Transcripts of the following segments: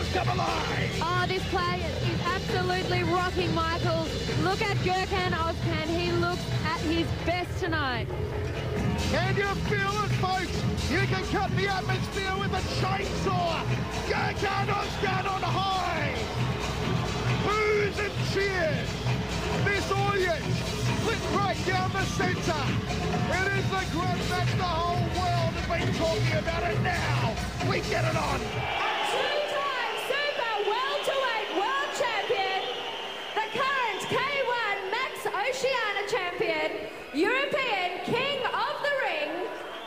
has come alive. Oh, this play is absolutely rocking, Michael. Look at Gurkan Ozkan. He looks at his best tonight. Can you feel it, folks? You can cut the atmosphere with a chainsaw. Gurkan Ozkan on high. Boos and cheers. This audience split right down the centre. It is the grab match the whole world has been talking about, and now we get it on. Two-time super welterweight world champion, the current K1 Max Oceania champion, European King of the Ring,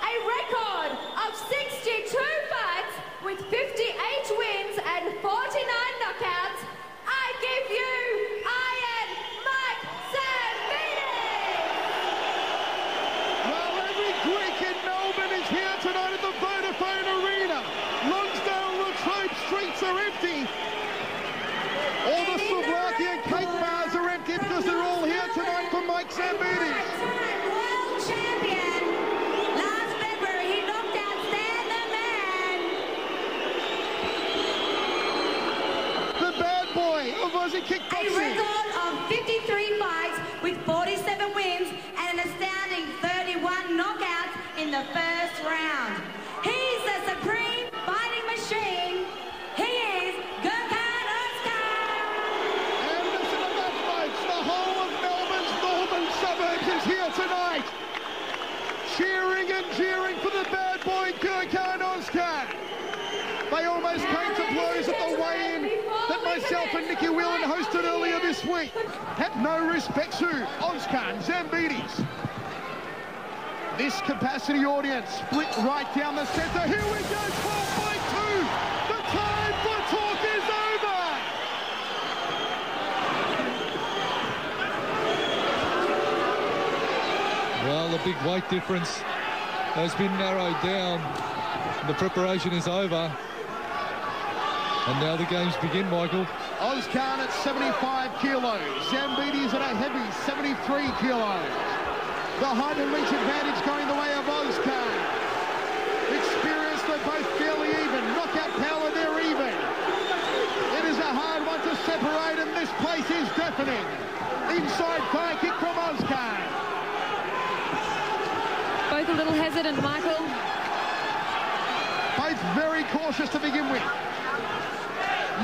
a record of 62 fights with 58 wins and 49 knockouts. I give you Iron Mike Zambidis! Well, every Greek in Melbourne is here tonight at the Vodafone Arena. Lonsdale, Latrobe streets are empty. All the Slovakian cake bars are empty because they're all here tonight for Mike Zambidis. World champion. Last February, he knocked out Stan the Man. The bad boy of Aussie A kickboxing. record of 53 fights with 47 wins and an astounding 31 knockouts in the first round. He's the supreme fighting machine. He is Gurkan Ozkan. And listen to that, folks. The whole of Melbourne's northern suburbs is here tonight. Cheering and jeering for the bad boy Gurkan Ozkan. They almost came to blows at the weigh-in that myself and Nicky Whelan hosted earlier this week. Had no respect to Ozkan Zambidis. This capacity audience split right down the centre. Here we go, 12 by 2. The time for talk is over. Well, the big weight difference has been narrowed down. The preparation is over. And now the games begin, Michael. Ozkan at 75 kilos. Zambidis at a heavy 73 kilos. The height and reach advantage going the way of Ozkan. Experience, they're both fairly even. Knockout power, they're even. It is a hard one to separate, and this place is deafening. Inside thigh kick from Ozkan. Both a little hesitant, Michael. Both very cautious to begin with.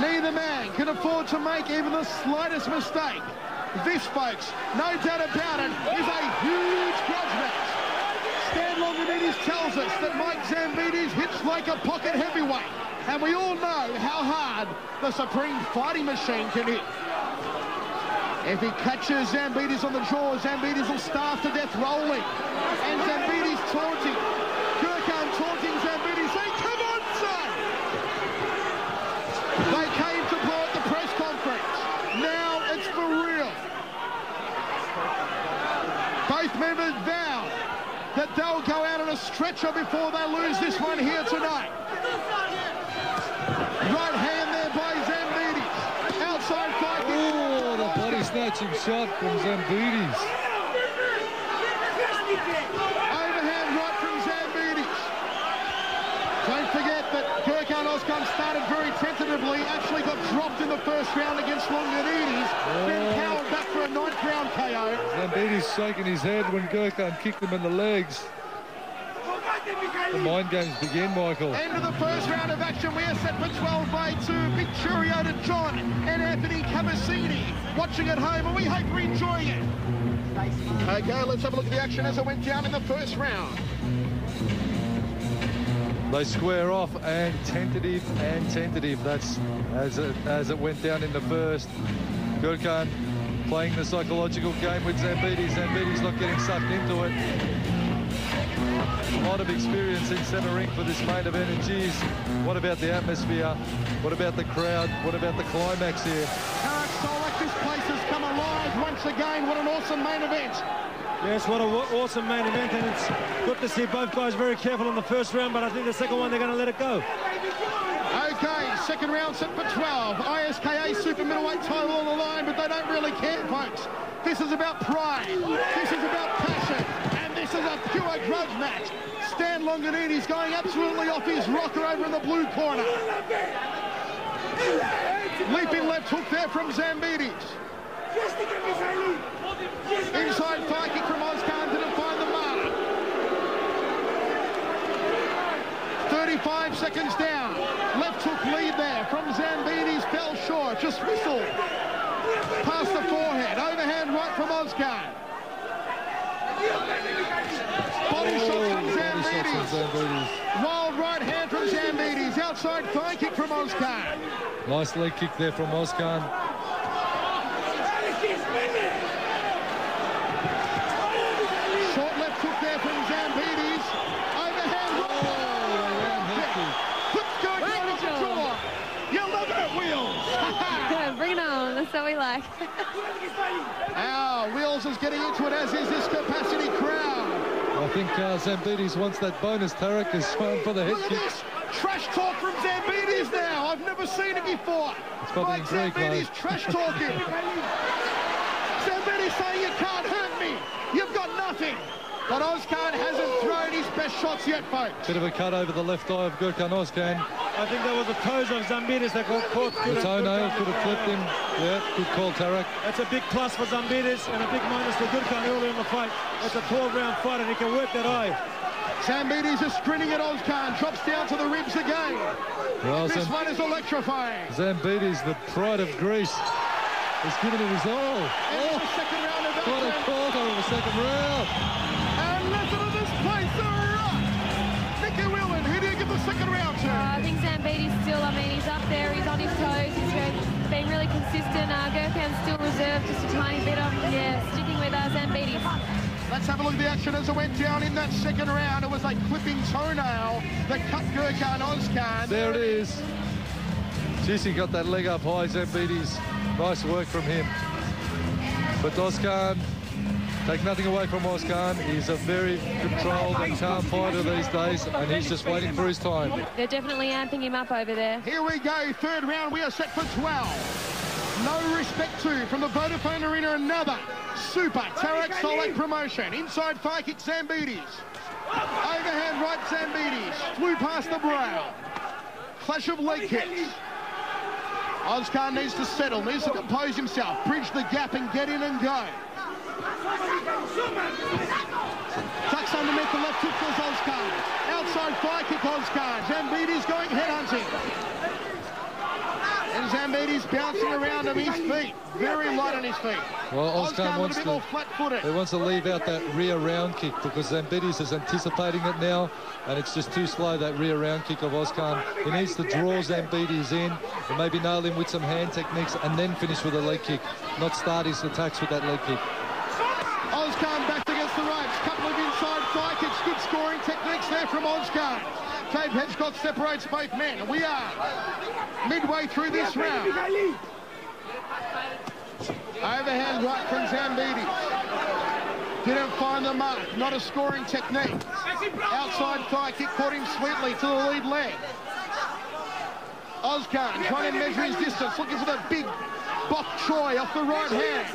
Neither man can afford to make even the slightest mistake. This, folks, no doubt about it, is a huge grudge match. Stan Longinidis tells us that Mike Zambidis hits like a pocket heavyweight, and we all know how hard the supreme fighting machine can hit. If he catches Zambidis on the jaw, Zambidis will starve to death rolling. And Zambidis taunting. Gurkan taunting Zambidis, saying, "Come on, son!" They came to blow at the press conference. Now it's for real. Both members vow that they'll go out on a stretcher before they lose this one here tonight. Right hand there by Zambidis. Outside fight. Oh, the body snatching shot from Zambidis. Overhand right from Zambidis. Don't forget that Gurkan Ozkan started very tentatively, actually got dropped in the first round against Longinidis, then powered back for a 9th round KO. Zambidis shaking his head when Gurkan kicked him in the legs. The mind games begin, Michael. End of the first round of action. We are set for 12 by 2. Big cheerio to John and Anthony Cavassini watching at home, and we hope you're enjoying it. Okay, let's have a look at the action as it went down in the first round. They square off, and tentative. That's as it went down in the first. Gurkan playing the psychological game with Zambidis. Zambidis not getting sucked into it. A lot of experience in centre ring for this main event, and geez, what about the atmosphere? What about the crowd? What about the climax here? Eric Solak, this place has come alive once again. What an awesome main event. Yes, what an awesome main event, and it's good to see both guys very careful in the first round, but I think the second one they're going to let it go. Okay, second round set for 12. ISKA super middleweight title on the line, but they don't really care, folks. This is about pride. This is about passion. And this is a pure grudge match. Stan Longinidis going absolutely off his rocker over in the blue corner. Leaping left hook there from Zambidis. Inside thigh kick from Ozkan, didn't find the mark. 35 seconds down. Left hook lead there from Zambidis, fell short, just whistled. Past the forehead, overhand right from Ozkan. Body shot from Zambidis. Wild right hand from Zambidis. Outside thigh kick from Ozkan. Nice leg kick there from Ozkan. Short left hook there from Zambidis. Overhand right. Puts Gurkan off the floor. You love it, Wheels. Bring it on. That's what we like. Wheels is getting into it, as is this capacity crowd. I think Zambidis wants that bonus. Tarek is trying for the head Look at kick. this. Trash talk from Zambidis now. I've never seen it before. It's probably Mike in Greek, Zambidis trash talking. Zambidis saying you can't hurt me. You've got nothing. But Ozkan hasn't thrown his best shots yet, folks. Bit of a cut over the left eye of Gurkan Ozkan. I think that was the toes of Zambidis that got caught. The toenail could have flipped him. Yeah, good call, Tarek. That's a big plus for Zambidis and a big minus for Gurkan early in the fight. It's a 12-round fight and he can work that eye. Zambidis is sprinting at Ozkan. Drops down to the ribs again. Well, This one is electrifying. Zambidis, the pride of Greece, has given it his all. And the second round of What a action. quarter of the second round. And listen to this place, a rock. Nicky Whelan, who do you give the second round to? I think Zambidis still, he's up there, he's on his toes, he's been really consistent. Gurkan's still reserved just a tiny bit of, sticking with Zambidis. Let's have a look at the action as it went down in that second round. It was a clipping toenail that cut Gurkan Ozkan. There it is. Jeez, he got that leg up high, Zambidis. Nice work from him. But Ozkan, take nothing away from Ozkan. He's a very controlled and calm fighter these days, and he's just waiting for his time. They're definitely amping him up over there. Here we go, third round. We are set for 12. No respect to from the Vodafone Arena, another super Tarek Solek promotion. Inside thigh kick, Zambidis. Overhand right, Zambidis. Flew past the brow. Clash of leg kicks. Ozkan needs to settle, needs to compose himself, bridge the gap and get in and go. Tucks underneath the left hook for Ozkan. Outside thigh kick, Ozkan. Zambidis going headhunting. And Zambidis bouncing around on his feet. Very light on his feet. Well, Ozkan a bit more flat-footed. He wants to leave out that rear round kick because Zambidis is anticipating it now, and it's just too slow, that rear round kick of Ozkan. He needs to draw Zambidis in and maybe nail him with some hand techniques and then finish with a leg kick, not start his attacks with that leg kick. Ozkan back against the ropes. Couple of inside thigh kicks. Good scoring techniques there from Ozkan. Dave Hedgecott separates both men. We are midway through this round. Overhand right from Zambidis. Didn't find the mark. Not a scoring technique. Outside thigh kick caught him sweetly to the lead leg. Ozkan trying to measure his distance, looking for that big bok choy off the right hand.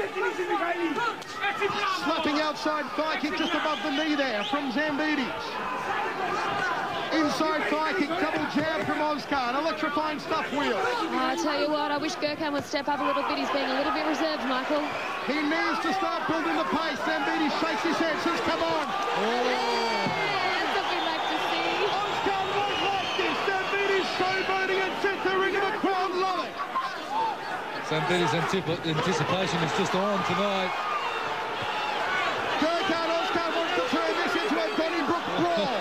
Slapping outside thigh kick just above the knee there from Zambidis. Inside thigh kick, double jab from Ozkan. Electrifying stuff, Wheel. I tell you what, I wish Gurkan would step up a little bit. He's being a little bit reserved, Michael. He needs to start building the pace. Zambidis shakes his head, says, come on. That's what we like to see. Ozkan won't like this. Zambidis showboating and set the ring and the crowd love it. Zambidis' anticipation is just on tonight. Gurkan Ozkan wants to turn this into a Donnybrook brawl.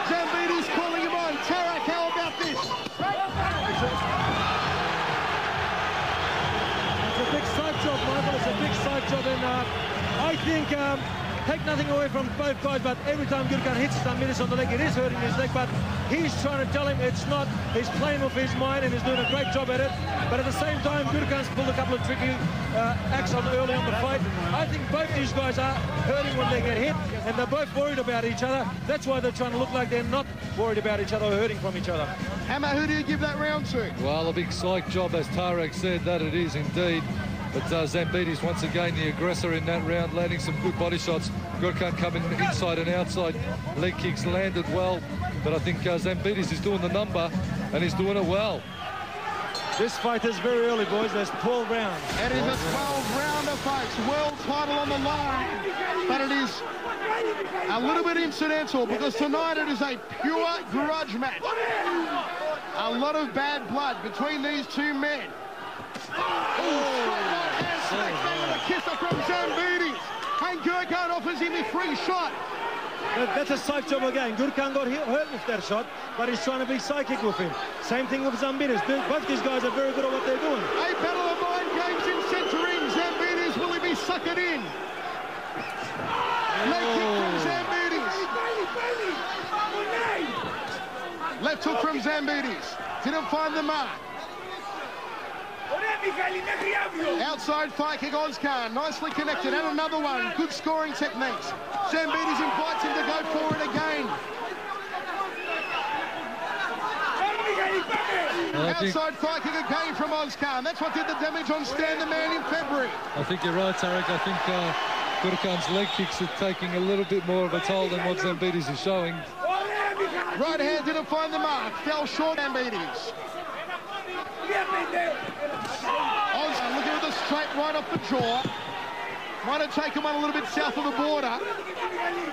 Zambidis calling him on. Tarek, how about this? It's a big side job, Michael. It's a big side job, and I think take nothing away from both guys, but every time Gurkan hits Zambidis on the leg, it is hurting his leg, but he's trying to tell him it's not. He's playing with his mind and he's doing a great job at it. But at the same time, Gurkan's pulled a couple of tricky acts on early on the fight. I think both these guys are hurting when they get hit, and they're both worried about each other. That's why they're trying to look like they're not worried about each other or hurting from each other. Hammer, who do you give that round to? Well, a big psych job, as Tarek said, that it is indeed. But Zambidis, once again, the aggressor in that round, landing some good body shots. Gurkan coming inside and outside. Leg kicks landed well. But I think Zambidis is doing the number, and he's doing it well. This fight is very early, boys. There's 12 rounds. It is a 12-rounder, folks. World title on the line. But it is a little bit incidental because tonight it is a pure grudge match. A lot of bad blood between these two men. A kisser from Zambidis. And Gurkan offers him a free shot. That's a psych job again. Gurkan got hurt with that shot, but he's trying to be psychic with him. Same thing with Zambidis. Both these guys are very good at what they're doing. A battle of mind games in centering. Zambidis, will he be suckered in? Leg kick from Zambidis. Left hook from Zambidis. Didn't find the mark. Outside fight kick, Ozkan, nicely connected, and another one. Good scoring techniques. Zambidis invites him to go forward again. Outside fight kick again from Ozkan. That's what did the damage on Stan the Man in February. I think you're right, Tarek. I think Gurkan's leg kicks are taking a little bit more of a toll than what Zambidis is showing. Right hand didn't find the mark. Fell short, Zambidis. Ozkan looking at the straight right off the jaw. Might have taken one a little bit south of the border. Overhand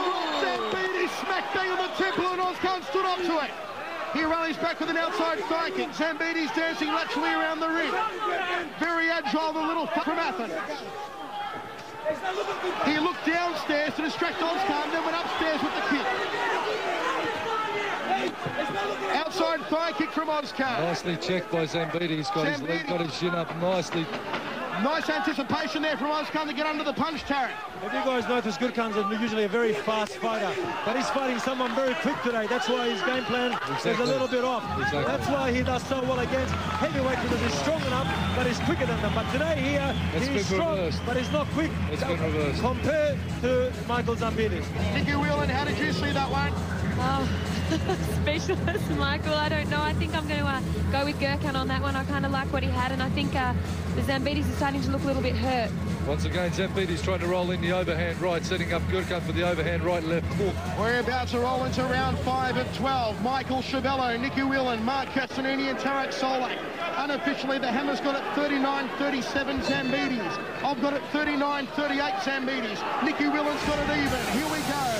right, Zambidis smacked bang on the temple and Ozkan stood up to it. He rallies back with an outside thigh kick. Zambidis dancing laterally around the ring. Very agile, the little from Athens. He looked downstairs to distract Ozkan, then went upstairs with the kick. Outside thigh kick from Ozkan. Nicely checked by Zambidis. Got his shin up nicely. Nice anticipation there from Ozkan to get under the punch, Tarek. If you guys notice, Gurkan's usually a very fast fighter, but he's fighting someone very quick today. That's why his game plan is a little bit off. Exactly. That's why he does so well against heavyweight, because he's strong enough, but he's quicker than them. But today he's strong, reversed. but he's not quick. It's been reversed. Compared to Michael Zambidis. Nicky Whelan, how did you see that one? Oh, speechless, Michael. I don't know. I think I'm going to go with Gurkan on that one. I kind of like what he had, and I think the Zambidis is starting to look a little bit hurt. Once again, Zambidis trying to roll in the overhand right, setting up Gurkan for the overhand right left hook. We're about to roll into round 5 of 12. Michael Chavello, Nicky Whelan, Mark Castanini and Tarek Solak. Unofficially, the Hammer's got it 39-37 Zambidis. I've got it 39-38 Zambidis. Nicky Whelan's got it even. Here we go.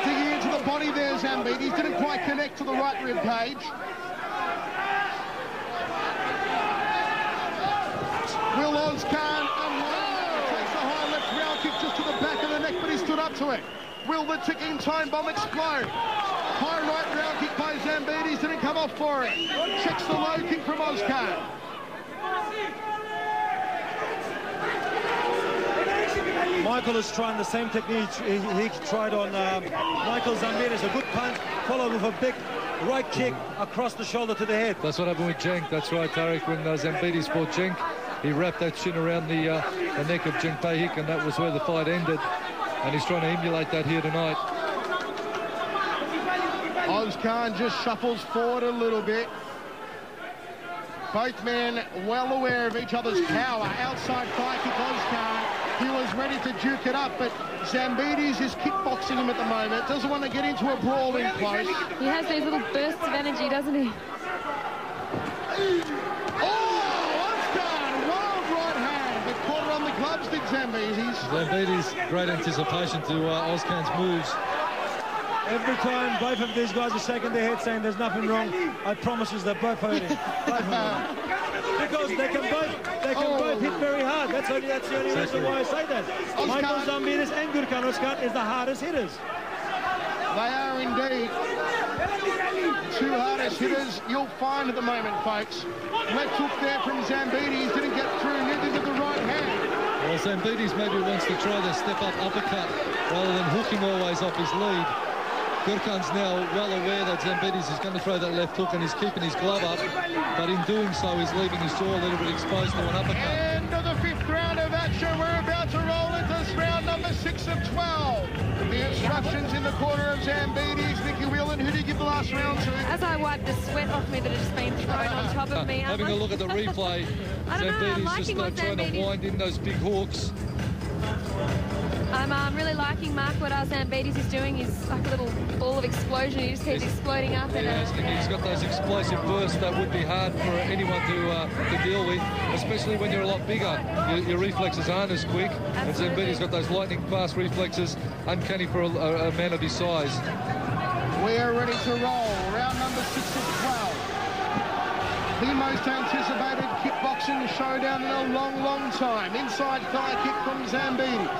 Digging into the body there, Zambidis. Didn't quite connect to the right rib cage. Will Ozkan takes the high left round kick just to the back of the neck, but he stood up to it. Will the ticking time bomb explode? High right round kick by Zambidis, didn't come off for it. Checks the low kick from Ozkan. Michael is trying the same technique he tried on Michael Zambidis. A good punch, followed with a big right kick across the shoulder to the head. That's what happened with Cenk. That's right, Tarek. When Zambidis fought Cenk, he wrapped that shin around the neck of Cenk Pahik, and that was where the fight ended. And he's trying to emulate that here tonight. Ozkan just shuffles forward a little bit. Both men well aware of each other's power. Outside fight kick, Ozkan. He was ready to duke it up, but Zambidis is kickboxing him at the moment. Doesn't want to get into a brawl in close. He has these little bursts of energy, doesn't he? On the gloves, did Zambidis. Zambidis, great anticipation to Ozkan's moves. Every time both of these guys are shaking their head saying there's nothing wrong, I promise you they're both hurting. Both of them. Because they can both hit very hard. That's the only reason why I say that. Michael Zambidis and Gurkan Ozkan is the hardest hitters. They are indeed. Two hardest hitters you'll find at the moment, folks. Left hook there from Zambidis, didn't get through, neither did the right hand. Well, Zambidis maybe wants to try the step-up uppercut rather than hooking always off his lead. Gurkan's now well aware that Zambidis is going to throw that left hook and he's keeping his glove up, but in doing so he's leaving his jaw a little bit exposed to an uppercut. End of the 5th round of action. We're about to roll into round number 6 of 12. The instructions in the corner of Zambidis. Nicky Whelan, who did you give the last round to? As I wipe the sweat off me that has just been thrown on top of me. Having a look at the replay, I don't know, I'm Zambidis just liking what trying to Zambidis... wind in those big hooks. I'm really liking, Mark, what our Zambidis is doing. He's like a little ball of explosion. He just keeps exploding up. He's got those explosive bursts that would be hard for anyone to deal with, especially when you're a lot bigger. Your reflexes aren't as quick. Absolutely. And Zambidis got those lightning fast reflexes, uncanny for a man of his size. We are ready to roll. Round number 6 of 12. The most anticipated kickboxing showdown in a long, long time. Inside thigh kick from Zambidis.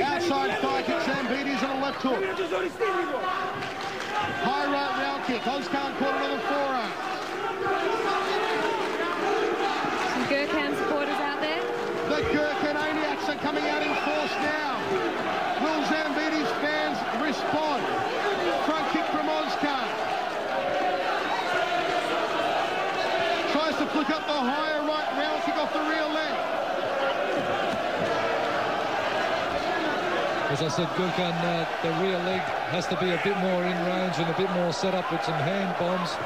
Outside thigh kick, Zambidis on a left hook. High right round kick. Ozkan caught another forearm. Some Gurkan supporters out there. The Gurkananiacs are coming out in force now. Will Zambidis fans respond? Front kick from Ozkan. Tries to flick up the higher right round kick off the rear leg. As I said, Gurkan, the rear leg has to be a bit more in range and a bit more set up with some hand bombs.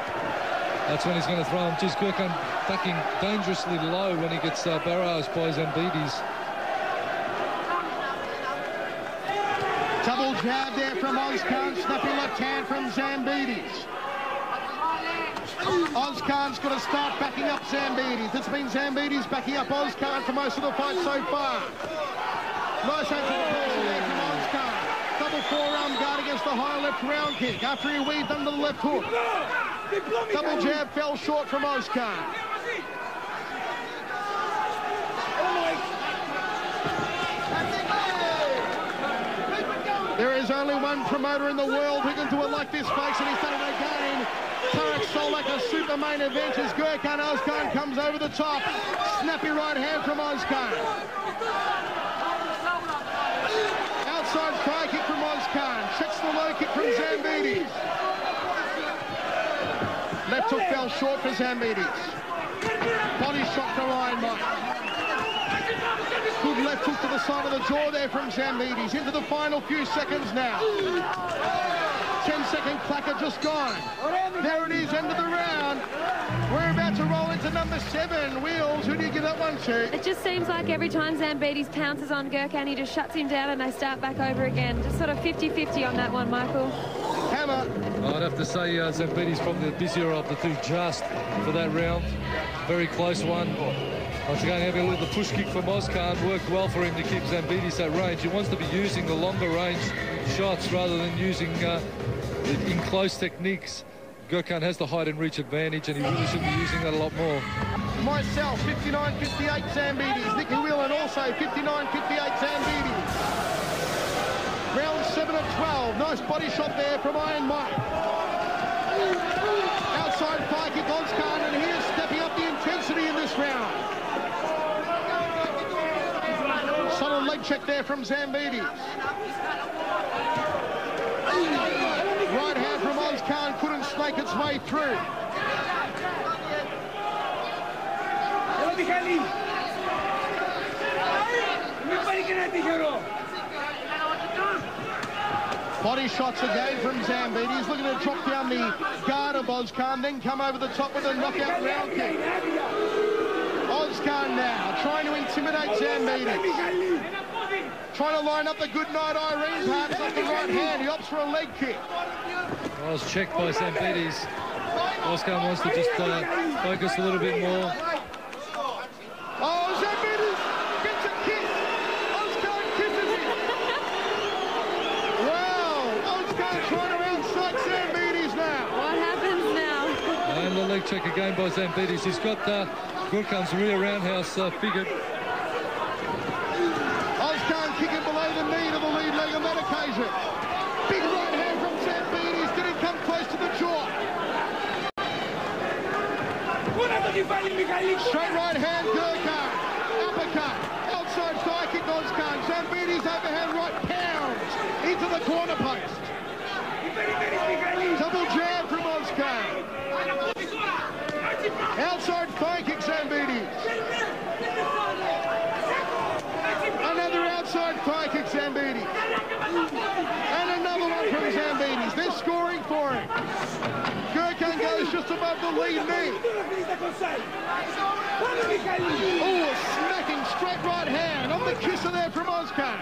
That's when he's going to throw him. Geez, Gurkan ducking dangerously low when he gets barraged by Zambidis. Double jab there from Ozkan. Snappy left hand from Zambidis. Ozkan's got to start backing up Zambidis. It's been Zambidis backing up Ozkan for most of the fight so far. Nice anticipation there from Ozkan. Double forearm guard against the high left round kick after he weaved under the left hook. Double jab fell short from Ozkan. There is only one promoter in the world who can do it like this, folks, and he's done it again. Tarek Solak, a super main event as Gurkan Ozkan comes over the top. Snappy right hand from Ozkan. Outside thigh kick from Ozkan. Checks the low kick from Zambidis. Left hook fell short for Zambidis. Body shot from Ironmike. Good left hook to the side of the jaw there from Zambidis. Into the final few seconds now. 10-second clacker just gone. There it is, end of the round. We're about to roll into number 7. Wheels, who do you give that one to? It just seems like every time Zambidis pounces on Gurkan, he just shuts him down and they start back over again. Just sort of 50-50 on that one, Michael. Hammer. I'd have to say Zambidis probably the busier of the two just for that round. Very close one. Once again, having a little push kick from Ozkan worked well for him to keep Zambidis at range. He wants to be using the longer range shots rather than using in close techniques. Gurkan has the height and reach advantage, and he really should be using that a lot more. Myself, 59-58 Zambidis. Nicky Whelan also 59-58 Zambidis. Round 7 of 12. Nice body shot there from Ironmike. Outside thigh kick Ozkan, and he is stepping up the intensity in this round. Solid leg check there from Zambidis. Right hand from Ozkan couldn't snake its way through. Body shots again from Zambidis. Looking to drop down the guard of Ozkan, then come over the top with a knockout round kick. Ozkan now trying to intimidate Zambidis. Trying to line up the good night Irene perhaps off the right hand. He opts for a leg kick. Well, was checked by Zambidis. Ozkan wants to just focus a little bit more. Oh, Zambidis gets a kiss. Ozkan kisses him. Wow, Ozkan trying to outstrike Zambidis now. What happens now? And the leg check again by Zambidis. He's got Gurkan's rear roundhouse figured. Ozkan kicking below the knee to the lead leg on that occasion. Big right hand from Zambidis. Did it come close to the jaw? Straight right hand, Gurkan. Uppercut. Outside thigh kick, Ozkan. Zambidis overhand right pounds into the corner post. Double jab from Ozkan. Outside thigh kick, Zambidis. Another outside thigh kick, Zambidis. And another one from Zambidis. They're scoring for him. Gurkan goes just above the lead knee. Oh, smacking straight right hand on the kisser there from Ozkan.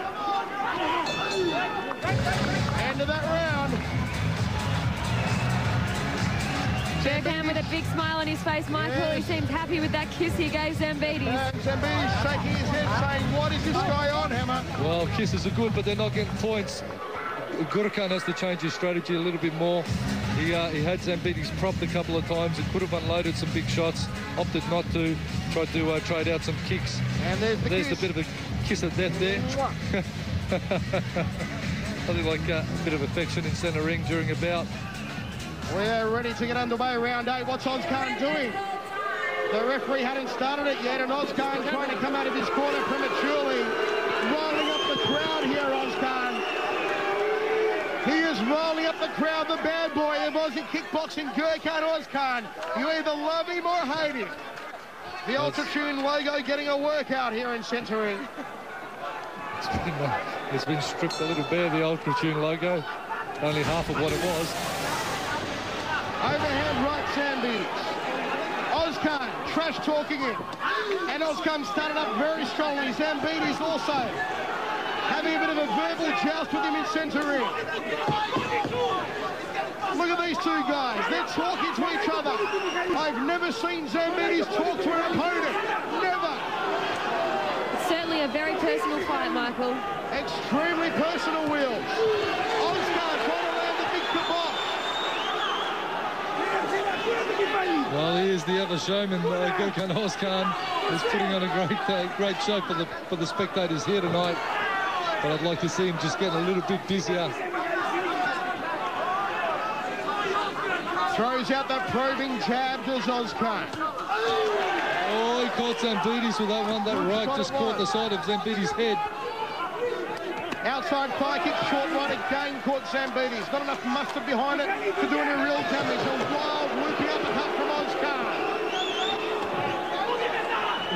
End of that round. Gurkan with a big smile on his face, Michael. Yes. He seems happy with that kiss he gave Zambidis. Zambidis shaking his head saying, what is this guy on, Hammer? Well, kisses are good, but they're not getting points. Gurkan has to change his strategy a little bit more. He had Zambidis propped a couple of times. He could have unloaded some big shots, opted not to, tried to trade out some kicks. And there's a bit of a kiss of death there. Something like a bit of affection in centre ring during a bout. We're ready to get underway, round 8. What's Ozkan doing? The referee hadn't started it yet, and Ozkan trying to come out of his corner prematurely. Rolling up the crowd here, Ozkan. He is rolling up the crowd, the bad boy of Aussie kickboxing, Gurkan Ozkan. You either love him or hate him. The Ultra Tune logo getting a workout here in centre ring. It's been stripped a little bare, the Ultra Tune logo. Only half of what it was. Overhand right Zambidis. Ozkan trash talking him. And Ozkan started up very strongly. Zambidis also having a bit of a verbal joust with him in centre ring. Look at these two guys. They're talking to each other. I've never seen Zambidis talk to an opponent. Never. It's certainly a very personal fight, Michael. Extremely personal, Wheels. Ozkan trying to land the big kebab. Well, he is the other showman, Gurkan Ozkan, is putting on a great show for the spectators here tonight. But I'd like to see him just getting a little bit busier. Throws out that probing jab, does Ozkan. Oh, he caught Zambidis with that one. That right just caught the side of Zambidis' head. Outside fire kick, short right again, caught Zambidis. Not enough mustard behind it to do any real damage. A wild whooping uppercut from Ozkan.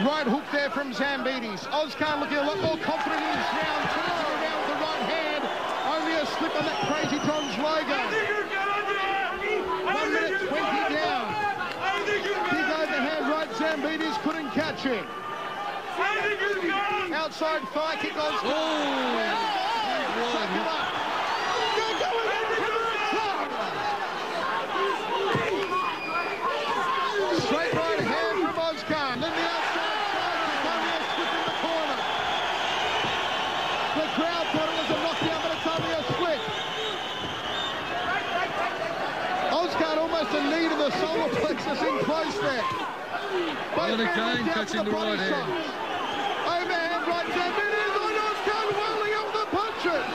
Right hook there from Zambidis. Ozkan looking a lot more confident in this round. Turns it around with the right hand. Only a slip on that Crazy John's logo. 1 minute 20 down. Big overhand right, Zambidis couldn't catch him. Outside fire kick, Ozkan. Straight right hand from Ozkan. Then the outside fire kick, only a slip in the corner. The crowd thought it was a knockdown, but it's only a slip. Ozkan almost a knee to the solar plexus in close there. And again, catching the right hand. Overhand right, Zambidis on Ozkan, rolling up the punches.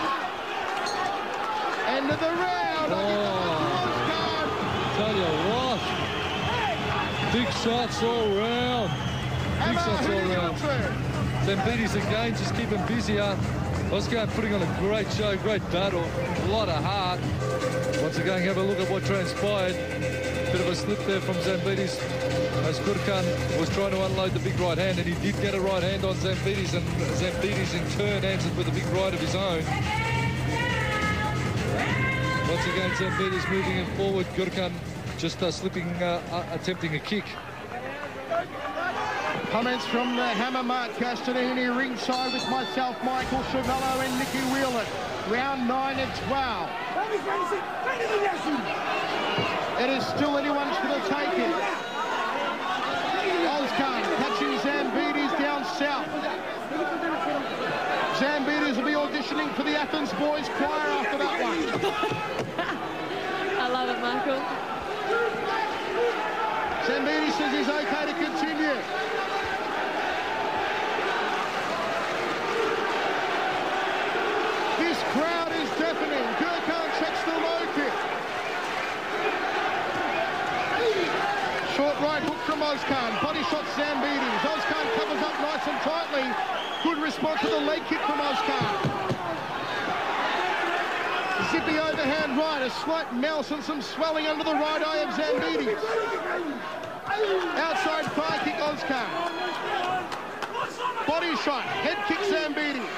End of the round. I give the punch to Ozkan. Tell you what, big shots all round. Big shots all round. Zambidis again, just keep him busier. Ozkan putting on a great show, great battle, a lot of heart. Once again, have a look at what transpired. Bit of a slip there from Zambidis as Gurkan was trying to unload the big right hand, and he did get a right hand on Zambidis, and Zambidis in turn answered with a big right of his own. Once again, Zambidis moving him forward. Gurkan just slipping, attempting a kick. Comments from the Hammer Mark Castanini ringside with myself, Michael Chavello and Nicky Whelan. Round 9 and 12. It is still anyone's for the taking. Ozkan catching Zambidis down south. Zambidis will be auditioning for the Athens Boys Choir after that one. I love it, Michael. Zambidis says he's okay to continue. This crowd is deafening. Gurkan checks the low kick. Short right hook from Ozkan. Body shot Zambidis. Ozkan covers up nice and tightly. Good response to the leg kick from Ozkan. Zippy overhand right. A slight mouse and some swelling under the right eye of Zambidis. Outside fire kick Ozkan. Body shot. Head kick Zambidis.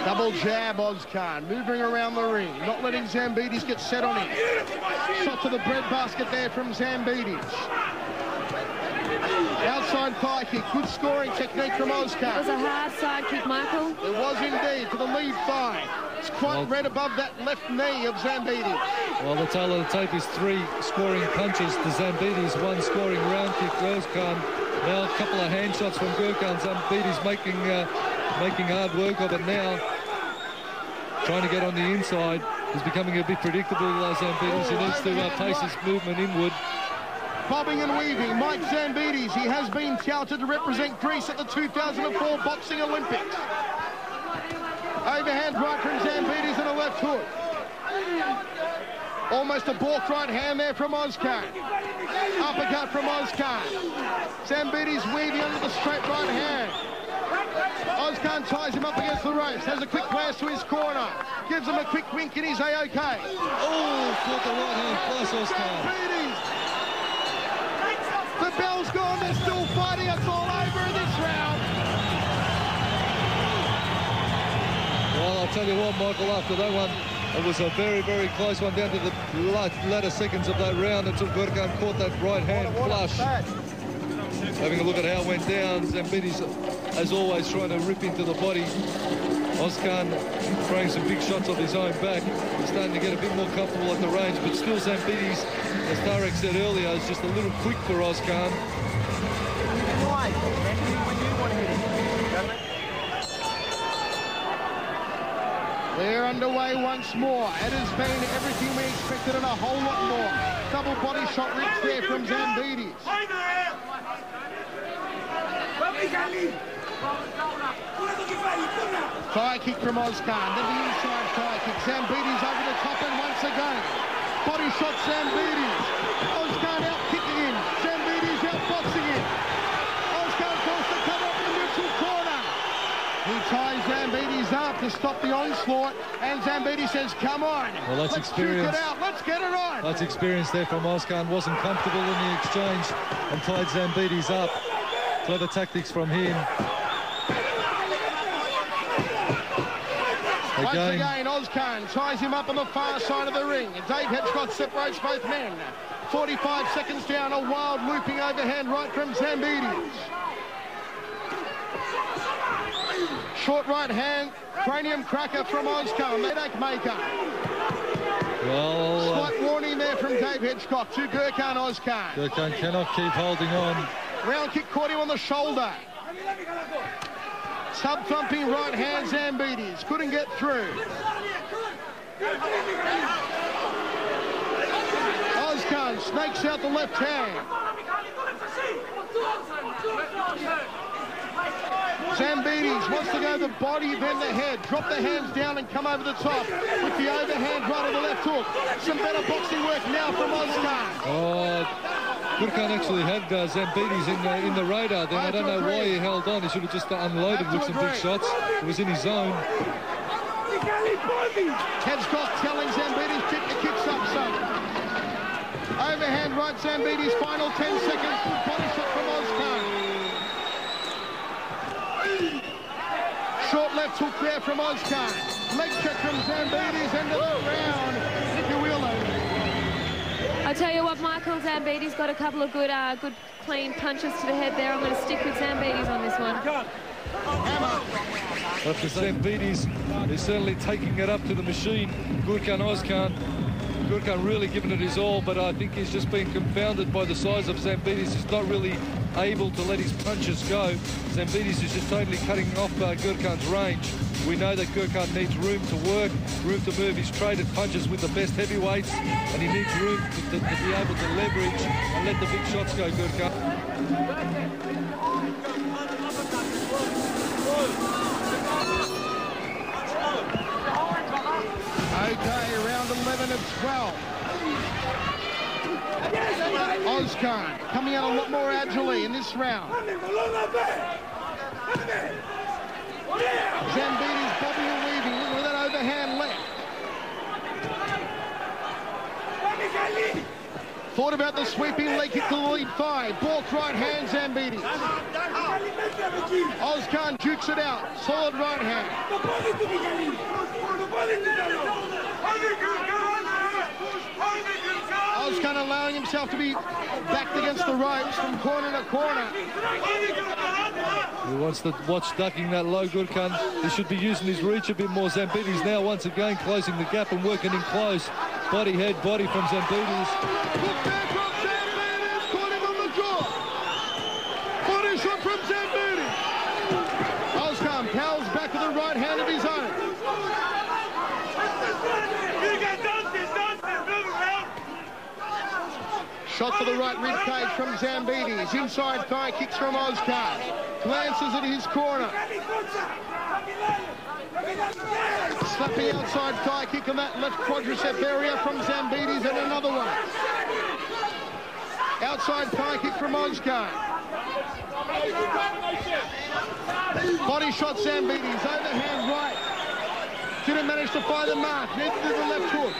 Double jab Ozkan, moving around the ring, not letting Zambidis get set on him. Shot to the breadbasket there from Zambidis. Outside Inside thigh kick. Good scoring technique from Ozkan. It was a hard side kick, Michael. It was indeed to the lead thigh. It's quite red above that left knee of Zambidis. Well, the tale of the tape is 3 scoring punches to Zambidis, 1 scoring round kick to Ozkan. Now a couple of hand shots from Gurkan. Zambidis making hard work of it now. Trying to get on the inside. He's becoming a bit predictable, Zambidis. He needs to pace his movement inward. Bobbing and weaving, Mike Zambidis. He has been touted to represent Greece at the 2004 Boxing Olympics. Overhand right from Zambidis and a left hook. Almost a balked right hand there from Ozkan. Uppercut from Ozkan. Zambidis weaving under the straight right hand. Ozkan ties him up against the ropes. Has a quick glance to his corner. Gives him a quick wink and he's A-OK. Oh, caught the right hand plus Ozkan. Zambidis. The bell's gone. They're still fighting. It's all over in this round. Well, I'll tell you what, Michael, after that one, it was a very, very close one down to the latter seconds of that round until Gurkan caught that right hand flush. Having a look at how it went down, Zambidis, as always, trying to rip into the body. Ozkan throwing some big shots off his own back. He's starting to get a bit more comfortable at the range, but still Zambidis, as Tarek said earlier, is just a little quick for Ozkan. They're underway once more. It has been everything we expected and a whole lot more. Double body shot rips there from Zambidis. Thigh kick from Ozkan, then the inside thigh kick. Zambidis over the top and once again. Body shot Zambidis. Ozkan out kicking him. Zambidis out boxing him. Ozkan forced to cover up in the neutral corner. He ties Zambidis up to stop the onslaught, and Zambidis says, come on, well, that's let's experience. duke it out, let's get it on. That's experience there from Ozkan. Wasn't comfortable in the exchange and tied Zambidis up. Clever tactics from him. Once again, Ozkan ties him up on the far side of the ring. Dave Hedgecott separates both men. 45 seconds down, a wild looping overhand right from Zambidis. Short right hand, cranium cracker from Ozkan, headache maker. Well, slight warning there from Dave Hedgecott to Gurkan Ozkan. Gurkan cannot keep holding on. Round kick caught him on the shoulder. Sub-thumping right hand Zambidis. Couldn't get through. Ozkan snakes out the left hand. Zambidis wants to go the body, then the head. Drop the hands down and come over the top with the overhand right on the left hook. Some better boxing work now from Ozkan. Oh, Gurkan actually had Zambidis in the radar then. I don't know why he held on. He should have just unloaded with some big shots. It was in his zone. Hedgecott telling Zambidis, keep the kicks up, son. Overhand right Zambidis, final 10 seconds. Good body shot from Ozkan. Short left hook there from Ozkan. Leg check from Zambidis, end of the round. Nicky Wheeler. I'll tell you what, Michael, Zambidis got a couple of good clean punches to the head there. I'm going to stick with Zambidis on this one. After Zambidis is certainly taking it up to the machine. Gurkan Ozkan. Gurkan really giving it his all, but I think he's just been confounded by the size of Zambidis. He's not really able to let his punches go. Zambidis is just totally cutting off Gurkan's range. We know that Gurkan needs room to work, room to move. He's traded punches with the best heavyweights, and he needs room to be able to leverage and let the big shots go, Gurkan. Okay, round 11 of 12. Ozkan coming out a lot more agilely in this round. Zambidis bobbing and weaving with that overhand left. Thought about the sweeping leg kick to the lead thigh. Balked right hand Zambidis. Ozkan jukes it out. Solid right hand. Ozkan allowing himself to be backed against the ropes from corner to corner. He wants to watch ducking that low, Gurkan. He should be using his reach a bit more. Zambidis now once again closing the gap and working in close. Body, head, body from Zambidis. Look back from Zambidis, caught him on the jaw. Body shot from Zambidis. Ozkan powers back with the right hand of his own. Shot to the right rib cage from Zambidis. Inside thigh kicks from Ozkan. Glances at his corner. Slapping outside thigh kick on that left quadricep area from Zambidis, and another one. Outside thigh kick from Ozkan. Body shot Zambidis, overhand right. Didn't manage to find the mark, neither did the left hook.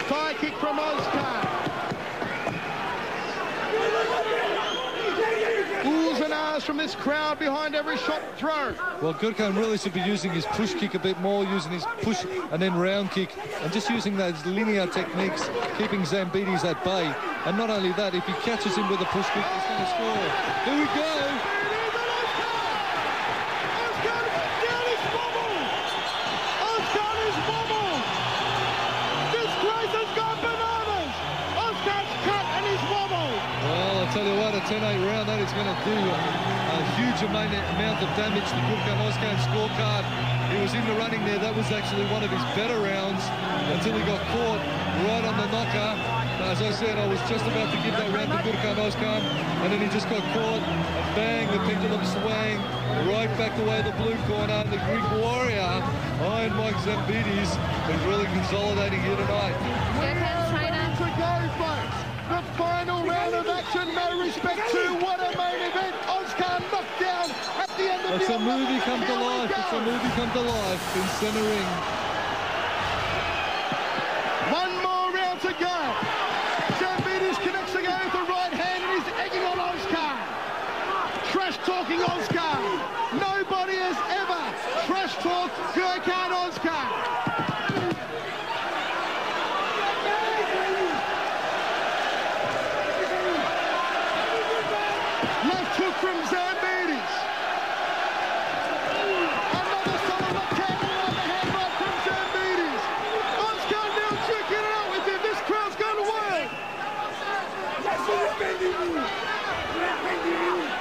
Thigh kick from Ozkan. Oohs and ahs from this crowd behind every shot thrown. Well, Gurkan really should be using his push kick a bit more, using his push and then round kick, and just using those linear techniques, keeping Zambidis at bay. And not only that, if he catches him with a push kick, he's going to score. Here we go. Tell you what, a 10-8 round, that is going to do a huge amount of damage to Gurkan Ozkan's scorecard. He was in the running there. That was actually one of his better rounds until he got caught right on the knocker. As I said, I was just about to give that round to Gurkan Ozkan, and then he just got caught, and bang, the pendulum swang right back the way of the blue corner. The Greek warrior, Iron Mike Zambidis, is really consolidating here tonight. Gurkan's trainer. To go, folks. The final round of action, no respect to what a main event. Ozkan knocked down at the end of It's a movie come to life. It's a movie come to life in center ring. One more round to go. Zambidis connects again with the right hand and he's egging on Ozkan. Trash talking Ozkan. Nobody has ever trash talked Gurkan Ozkan. From Zambidis. Another solid left hand and overhand right from Zambidis. Ozkan now checking it out with him. This crowd's going to win.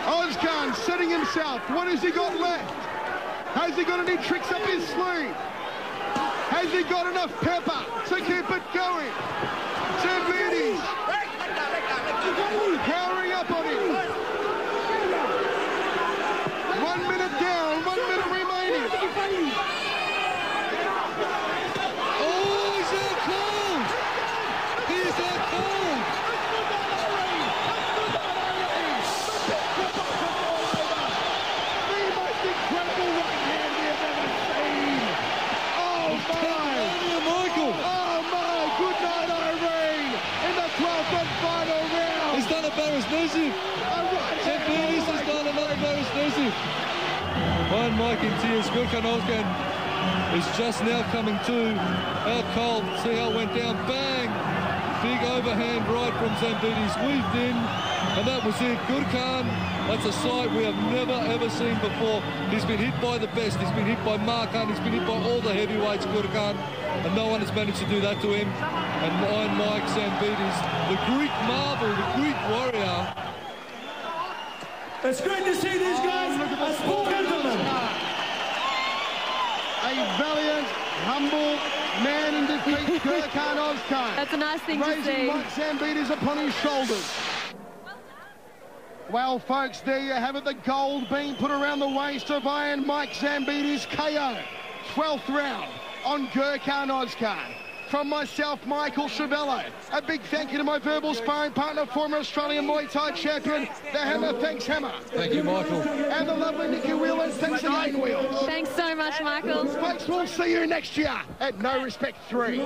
Ozkan setting himself. What has he got left? Has he got any tricks up his sleeve? Has he got enough pepper to keep it going? Zambidis powering up on him. 1 minute down, 1 minute remaining. Oh, he's out cold! He's out cold! The most incredible right hand we have ever seen. Oh my! Michael! Oh my! Good night, Irene! In the 12th and final round. He's done a Barris Nuzib. Zambidis has done another Barris Nuzib. Iron Mike in tears. Gurkan Ozkan is just now coming to. Out cold. See how it went down. Bang! Big overhand right from Zambidis. Weaved in. And that was it. Gurkan, that's a sight we have never ever seen before. He's been hit by the best. He's been hit by Mark Hunt. He's been hit by all the heavyweights, Gurkan. And no one has managed to do that to him. And Iron Mike Zambidis, the Greek marvel, the Greek warrior. It's great to see these guys as full gentlemen. A valiant, humble man in defeat, Gurkan Ozkan. That's a nice thing to Raising see. Mike Zambidis upon his shoulders. Well, folks, there you have it. The gold being put around the waist of Iron Mike Zambidis. KO. 12th round on Gurkan Ozkan. From myself, Michael Chavello, a big thank you to my verbal sparring partner, former Australian Muay Thai champion, the Hammer. Thanks, Hammer. Thank you, Michael. And the lovely Nikki Wheeler. Thanks again, Wheels. Thanks so much, Michael. Folks, we'll see you next year at No Respect 3.